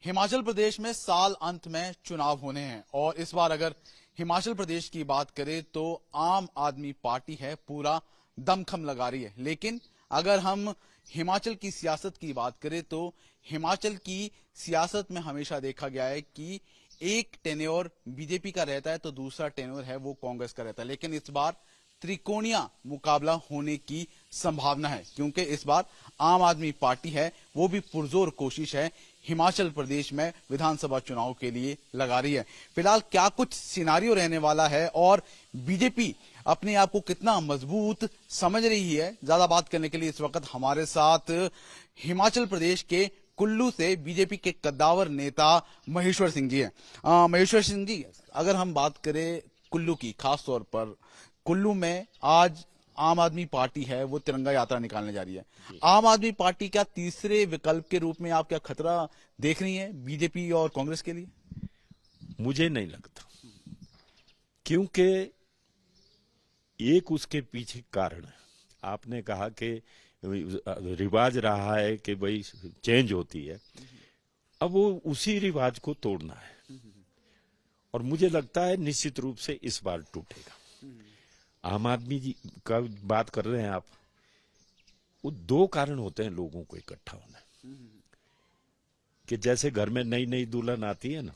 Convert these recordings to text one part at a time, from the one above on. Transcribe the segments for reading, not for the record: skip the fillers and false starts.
हिमाचल प्रदेश में साल अंत में चुनाव होने हैं और इस बार अगर हिमाचल प्रदेश की बात करें तो आम आदमी पार्टी है पूरा दमखम लगा रही है। लेकिन अगर हम हिमाचल की सियासत की बात करें तो हिमाचल की सियासत में हमेशा देखा गया है कि एक टेन्योर बीजेपी का रहता है तो दूसरा टेन्योर है वो कांग्रेस का रहता है। लेकिन इस बार त्रिकोणीय मुकाबला होने की संभावना है क्योंकि इस बार आम आदमी पार्टी है वो भी पुरजोर कोशिश है हिमाचल प्रदेश में विधानसभा चुनाव के लिए लगा रही है। फिलहाल क्या कुछ सिनारियो रहने वाला है और बीजेपी अपने आप को कितना मजबूत समझ रही है, ज्यादा बात करने के लिए इस वक्त हमारे साथ हिमाचल प्रदेश के कुल्लू से बीजेपी के कद्दावर नेता महेश्वर सिंह जी हैं। महेश्वर सिंह जी, अगर हम बात करें कुल्लू की, खास तौर पर कुल्लू में आज आम आदमी पार्टी है वो तिरंगा यात्रा निकालने जा रही है। आम आदमी पार्टी क्या तीसरे विकल्प के रूप में आप क्या खतरा देख रही हैं बीजेपी और कांग्रेस के लिए? मुझे नहीं लगता, क्योंकि एक उसके पीछे कारण है। आपने कहा कि रिवाज रहा है कि भाई चेंज होती है, अब वो उसी रिवाज को तोड़ना है और मुझे लगता है निश्चित रूप से इस बार टूटेगा। आम आदमी जी का बात कर रहे हैं आप, वो दो कारण होते हैं लोगों को इकट्ठा होना कि जैसे घर में नई नई दुल्हन आती है ना,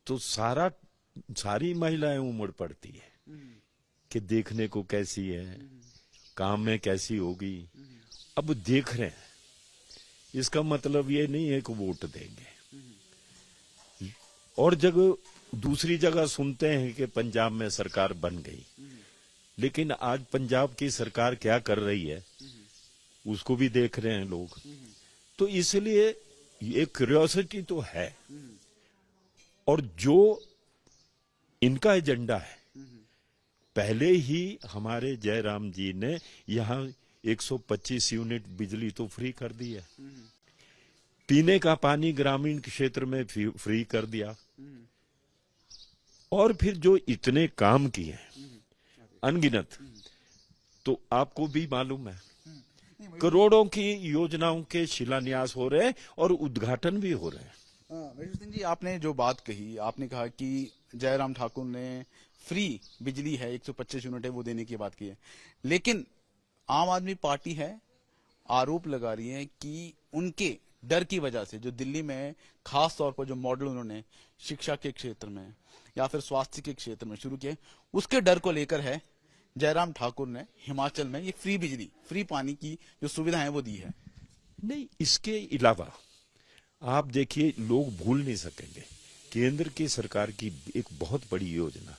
तो सारी महिलाएं उमड़ पड़ती है कि देखने को कैसी है, काम में कैसी होगी। अब देख रहे हैं, इसका मतलब ये नहीं है कि वोट देंगे। और दूसरी जगह सुनते हैं कि पंजाब में सरकार बन गई, लेकिन आज पंजाब की सरकार क्या कर रही है उसको भी देख रहे हैं लोग। तो इसलिए ये क्यूरियोसिटी तो है। और जो इनका एजेंडा है, पहले ही हमारे जयराम जी ने यहां 125 यूनिट बिजली तो फ्री कर दी है, पीने का पानी ग्रामीण क्षेत्र में फ्री कर दिया, और फिर जो इतने काम किए अनगिनत, तो आपको भी मालूम है करोड़ों की योजनाओं के शिलान्यास हो रहे हैं और उद्घाटन भी हो रहे हैं। महेश्वर सिंह जी, आपने जो बात कही, आपने कहा कि जयराम ठाकुर ने फ्री बिजली है 125 यूनिट है वो देने की बात की है, लेकिन आम आदमी पार्टी है आरोप लगा रही है कि उनके डर की वजह से जो दिल्ली में खास तौर पर जो मॉडल उन्होंने शिक्षा के क्षेत्र में या फिर स्वास्थ्य के क्षेत्र में शुरू किए, उसके डर को लेकर है जयराम ठाकुर ने हिमाचल में ये फ्री बिजली फ्री पानी की जो सुविधा है वो दी है। नहीं, इसके अलावा आप देखिए, लोग भूल नहीं सकेंगे केंद्र की सरकार की एक बहुत बड़ी योजना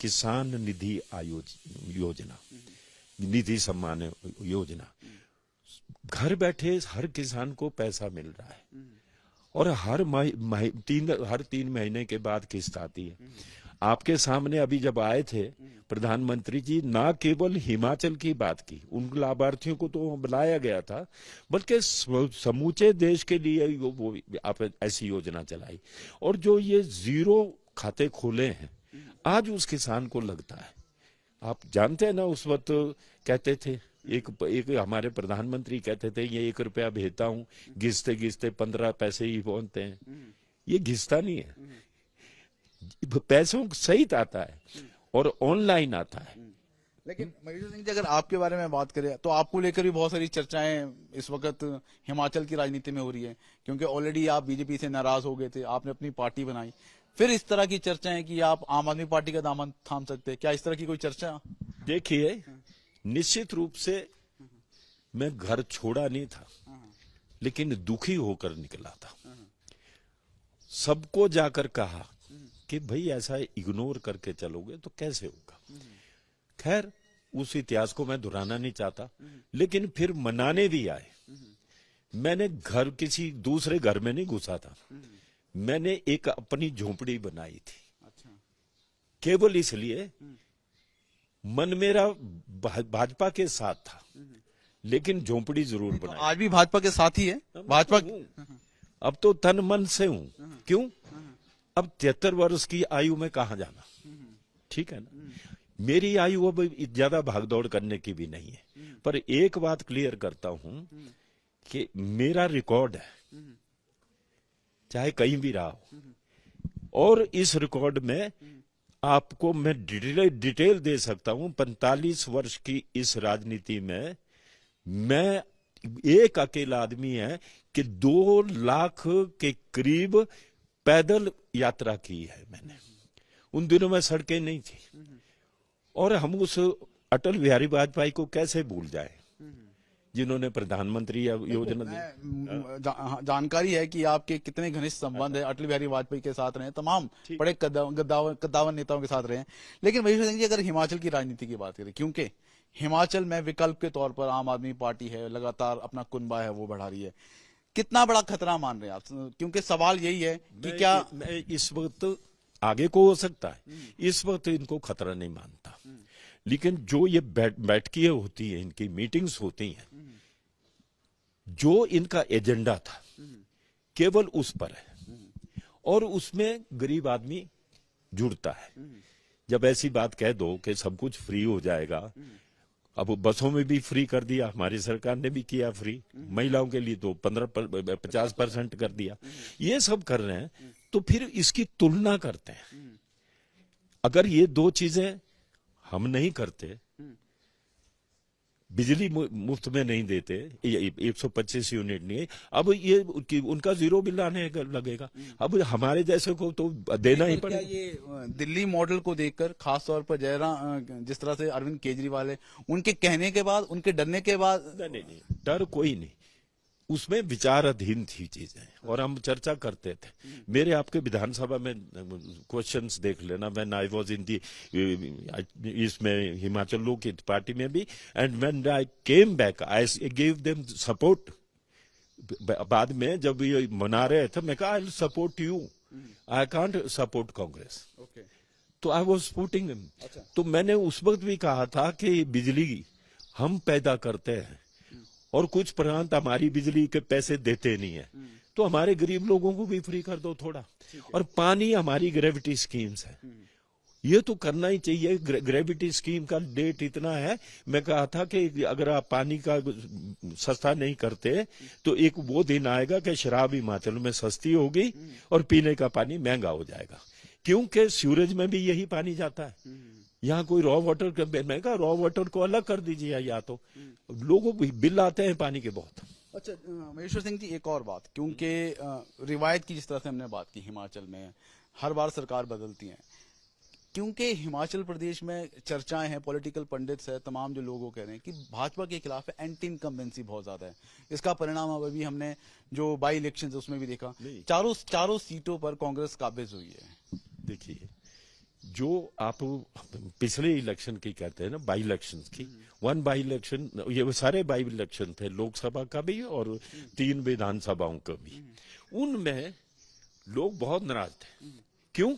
किसान निधि योजना, निधि सम्मान योजना। घर बैठे हर किसान को पैसा मिल रहा है और हर 3 महीने के बाद किस्त आती है। आपके सामने अभी जब आए थे प्रधानमंत्री जी, ना केवल हिमाचल की बात की, उन लाभार्थियों को तो बुलाया गया था, बल्कि समूचे देश के लिए वो आप ऐसी योजना चलाई। और जो ये जीरो खाते खोले हैं आज उस किसान को लगता है, आप जानते हैं ना, उस वक्त कहते थे एक हमारे प्रधानमंत्री कहते थे ये 1 रुपया भेजता हूं, घिसते घिसते 15 पैसे ही पहुंचते हैं। ये घिसता नहीं है, पैसों सहित आता है और ऑनलाइन आता है। लेकिन महेश्वर सिंह जी, अगर आपके बारे में बात करें तो आपको लेकर भी बहुत सारी चर्चाएं इस वक्त हिमाचल की राजनीति में हो रही है, क्योंकि ऑलरेडी आप बीजेपी से नाराज हो गए थे, आपने अपनी पार्टी बनाई, फिर इस तरह की चर्चाएं कि आप आम आदमी पार्टी का दामन थाम सकते हैं, क्या इस तरह की कोई चर्चा? देखिए, निश्चित रूप से मैं घर छोड़ा नहीं था, लेकिन दुखी होकर निकला था। सबको जाकर कहा कि भाई ऐसा इग्नोर करके चलोगे तो कैसे होगा। खैर, उस इतिहास को मैं दोहराना नहीं चाहता, लेकिन फिर मनाने भी आए। मैंने किसी दूसरे घर में नहीं घुसा था, मैंने एक अपनी झोंपड़ी बनाई थी। केवल इसलिए, मन मेरा भाजपा के साथ था, लेकिन झोंपड़ी जरूर बनाई। आज भी भाजपा के साथ ही है? भाजपा अब तो तन मन से हूं। क्यों? अब 73 वर्ष की आयु में कहां जाना, ठीक है ना। मेरी आयु अब ज्यादा भागदौड़ करने की भी नहीं है, पर एक बात क्लियर करता हूं कि मेरा रिकॉर्ड है चाहे कहीं भी रहा हो। और इस रिकॉर्ड में आपको मैं डिटेल दे सकता हूं। 45 वर्ष की इस राजनीति में मैं एक अकेला आदमी है कि 2 लाख के करीब पैदल यात्रा की है मैंने। उन दिनों में सड़कें नहीं थी। और हम उस अटल बिहारी वाजपेयी को कैसे भूल जाए, जिन्होंने प्रधानमंत्री योजना दी। जानकारी है कि आपके कितने घनिष्ठ संबंध है अटल बिहारी वाजपेयी के साथ रहे, तमाम बड़े कद्दावर नेताओं के साथ रहे। लेकिन महेश्वर सिंह जी, अगर हिमाचल की राजनीति की बात करें, क्योंकि हिमाचल में विकल्प के तौर पर आम आदमी पार्टी है, लगातार अपना कुनबा है वो बढ़ा रही है, कितना बड़ा खतरा मान रहे हैं आप? क्योंकि सवाल यही है कि क्या मैं इस वक्त, आगे को हो सकता है, इस वक्त इनको खतरा नहीं मानता, लेकिन जो ये बैठकें होती हैं, इनकी मीटिंग्स होती हैं, जो इनका एजेंडा था केवल उस पर है और उसमें गरीब आदमी जुड़ता है। जब ऐसी बात कह दो कि सब कुछ फ्री हो जाएगा, अब बसों में भी फ्री कर दिया, हमारी सरकार ने भी किया फ्री, महिलाओं के लिए तो 50% कर दिया, ये सब कर रहे हैं, तो फिर इसकी तुलना करते हैं। अगर ये 2 चीजें हम नहीं करते, बिजली मुफ्त में नहीं देते, 125 यूनिट नहीं, अब ये उनका 0 बिल आने लगेगा। अब हमारे जैसे को तो देना ही पड़ेगा। ये दिल्ली मॉडल को देखकर, खासतौर पर जयराम, जिस तरह से अरविंद केजरीवाल है, उनके कहने के बाद, उनके डरने के बाद, नहीं, डर कोई नहीं, उसमें विचाराधीन थी चीजें और हम चर्चा करते थे। मेरे आपके विधानसभा में क्वेश्चंस देख लेना, व्हेन आई वाज इन दी इसमें हिमाचल लोक हित पार्टी में भी, and when I came back I give them support. बाद में जब ये मना रहे थे, मैं कहा I will support you, I can't support Congress, तो आई वाज सपोर्टिंग हिम। तो मैंने उस वक्त भी कहा था कि बिजली हम पैदा करते हैं और कुछ प्रांत हमारी बिजली के पैसे देते नहीं है, तो हमारे गरीब लोगों को भी फ्री कर दो थोड़ा। और पानी हमारी ग्रेविटी स्कीम्स है, ये तो करना ही चाहिए। ग्रेविटी स्कीम का डेट इतना है, मैं कहा था कि अगर आप पानी का सस्ता नहीं करते तो एक वो दिन आएगा कि शराब हिमाचल में सस्ती होगी और पीने का पानी महंगा हो जाएगा, क्योंकि सूरज में भी यही पानी जाता है। यहाँ कोई रॉ वाटर का, मैं कहा रॉ वाटर को अलग कर दीजिए, या तो लोगों को बिल आते हैं पानी के बहुत। अच्छा महेश्वर सिंह जी, एक और बात, क्योंकि रिवायत की जिस तरह से हमने बात की, हिमाचल में हर बार सरकार बदलती है, क्योंकि हिमाचल प्रदेश में चर्चाएं हैं, पॉलिटिकल पंडित्स है, तमाम जो लोगों कह रहे हैं कि भाजपा के खिलाफ है, एंटी इनकम्बेंसी बहुत ज्यादा है। इसका परिणाम अभी हमने जो बाई इलेक्शन उसमें भी देखा, चारों सीटों पर कांग्रेस काबिज हुई है। देखिए, जो आप पिछले इलेक्शन की कहते हैं ना, बाई इलेक्शन की, 1 बाई इलेक्शन, ये सारे बाई इलेक्शन थे, लोकसभा का भी और 3 विधानसभाओं का भी, उनमें लोग बहुत नाराज थे। क्यों?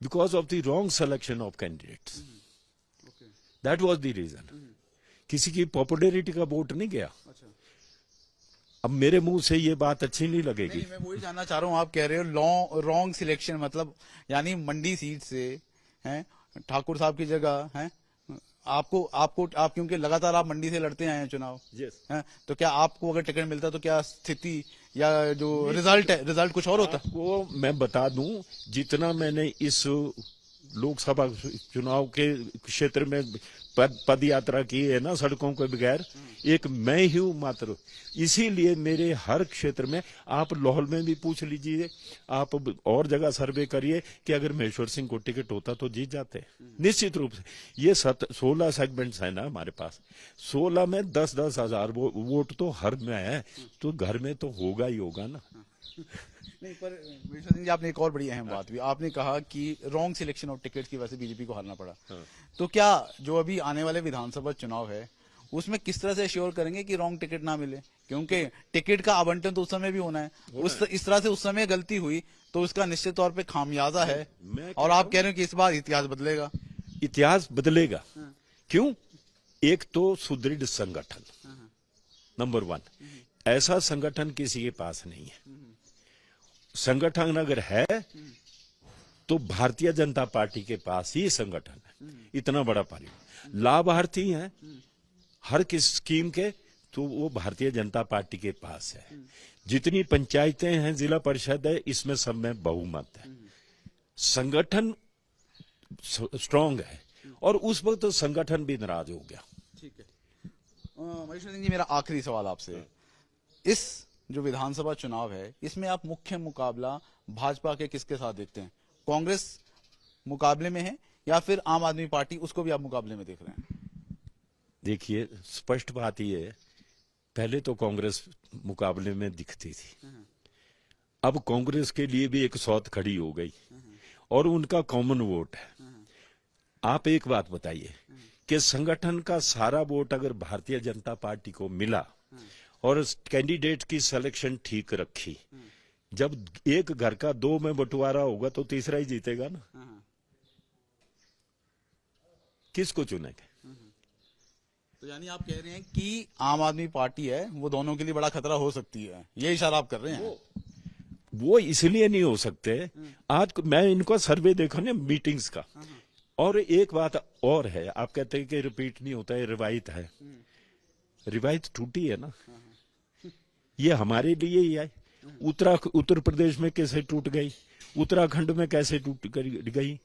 Because of the wrong selection of candidates, that was the reason. किसी की पॉपुलैरिटी का वोट नहीं गया। अब मेरे मुंह से ये बात अच्छी नहीं लगेगी। नहीं, मैं वही जानना चाह रहा हूँ, आप कह रहे हो रॉन्ग सिलेक्शन, मतलब यानी मंडी सीट से हैं ठाकुर साहब की जगह हैं आप क्योंकि लगातार आप मंडी से लड़ते आए हैं चुनाव, हैं, तो क्या आपको अगर टिकट मिलता तो क्या स्थिति या जो रिजल्ट है, रिजल्ट कुछ और होता? वो मैं बता दूं, जितना मैंने इस लोकसभा चुनाव के क्षेत्र में पद यात्रा की है ना, सड़कों के बगैर, एक मैं ही हूं मात्र। इसीलिए मेरे हर क्षेत्र में, आप लाहौल में भी पूछ लीजिए, आप और जगह सर्वे करिए कि अगर महेश्वर सिंह को टिकट होता तो जीत जाते, निश्चित रूप से। ये 16 सेगमेंट्स है ना हमारे पास, 16 में 10-10 हजार वोट तो हर में है, तो घर में तो होगा ही होगा ना। नहीं, पर महेश्वर सिंह जी, आपने एक और बड़ी अहम बात भी आपने कहा कि रॉन्ग सिलेक्शन ऑफ टिकट की वजह से बीजेपी को हारना पड़ा। तो क्या जो अभी आने वाले विधानसभा चुनाव है उसमें किस तरह से एश्योर करेंगे कि रॉन्ग टिकट ना मिले, क्योंकि टिकट का आवंटन तो उस समय भी होना है, इस तरह से उस समय गलती हुई तो उसका निश्चित तौर पे खामियाजा है, और आप कह रहे हो कि इस बार इतिहास बदलेगा। इतिहास बदलेगा। क्यों? एक तो सुदृढ़ संगठन, नंबर 1, ऐसा संगठन किसी के पास नहीं है। संगठन अगर है तो भारतीय जनता पार्टी के पास ही संगठन है, इतना बड़ा पार्टी, लाभार्थी हैं हर किस स्कीम के, तो वो भारतीय जनता पार्टी के पास है। जितनी पंचायतें हैं, जिला परिषद है, इसमें सब में बहुमत है। संगठन स्ट्रांग है और उस वक्त तो संगठन भी नाराज हो गया। ठीक है। महेश्वर सिंह जी, मेरा आखिरी सवाल आपसे, इस जो विधानसभा चुनाव है इसमें आप मुख्य मुकाबला भाजपा के किसके साथ देखते हैं? कांग्रेस मुकाबले में है या फिर आम आदमी पार्टी, उसको भी आप मुकाबले में देख रहे हैं? देखिए, स्पष्ट बात यह है, पहले तो कांग्रेस मुकाबले में दिखती थी, अब कांग्रेस के लिए भी एक सौत खड़ी हो गई और उनका कॉमन वोट है। आप एक बात बताइए कि संगठन का सारा वोट अगर भारतीय जनता पार्टी को मिला और कैंडिडेट की सिलेक्शन ठीक रखी, जब एक घर का 2 में बंटवारा होगा तो तीसरा ही जीतेगा ना। किसको चुनेंगे? तो यानी आप कह रहे हैं कि आम आदमी पार्टी है वो दोनों के लिए बड़ा खतरा हो सकती है, ये इशारा आप कर रहे हैं? वो इसलिए नहीं हो सकते। आज मैं इनका सर्वे देखा ना मीटिंग्स का, और एक बात और है, आप कहते हैं कि रिपीट नहीं होता है, रिवायत है। रिवायत टूटी है ना, ये हमारे लिए ही है। उत्तर प्रदेश में कैसे टूट गई, उत्तराखंड में कैसे टूट गई।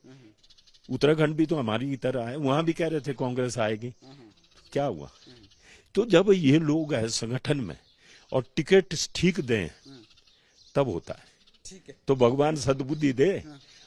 उत्तराखंड भी तो हमारी तरह है, वहां भी कह रहे थे कांग्रेस आएगी, क्या हुआ? तो जब ये लोग हैं संगठन में और टिकट ठीक दें तब होता है। ठीक है। तो भगवान सद्बुद्धि दे,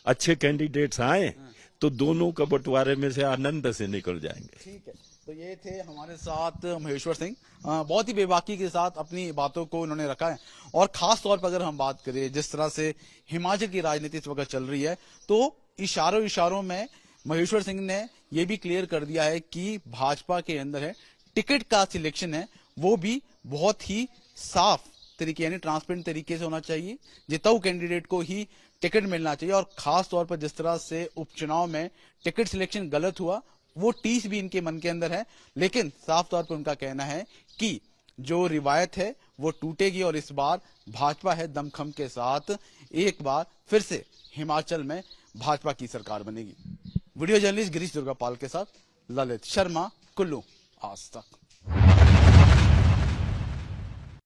अच्छे कैंडिडेट्स आए तो दोनों का बंटवारे में से आनंद से निकल जाएंगे। ठीक है। तो ये थे हमारे साथ महेश्वर सिंह, बहुत ही बेबाकी के साथ अपनी बातों को उन्होंने रखा है। और खास तौर पर अगर हम बात करें जिस तरह से हिमाचल की राजनीति इस वक्त चल रही है, तो इशारों में महेश्वर सिंह ने यह भी क्लियर कर दिया है कि भाजपा के अंदर है टिकट का सिलेक्शन है वो भी बहुत ही साफ तरीके यानी ट्रांसपेरेंट तरीके से होना चाहिए। जिताऊ कैंडिडेट को ही टिकट मिलना चाहिए। और खास तौर पर जिस तरह से उपचुनाव में टिकट सिलेक्शन गलत हुआ, वो टीस भी इनके मन के अंदर है। लेकिन साफ तौर पर उनका कहना है कि जो रिवायत है वो टूटेगी और इस बार भाजपा है दमखम के साथ एक बार फिर से हिमाचल में भाजपा की सरकार बनेगी। वीडियो जर्नलिस्ट गिरीश दुर्गापाल के साथ ललित शर्मा, कुल्लू, आज तक।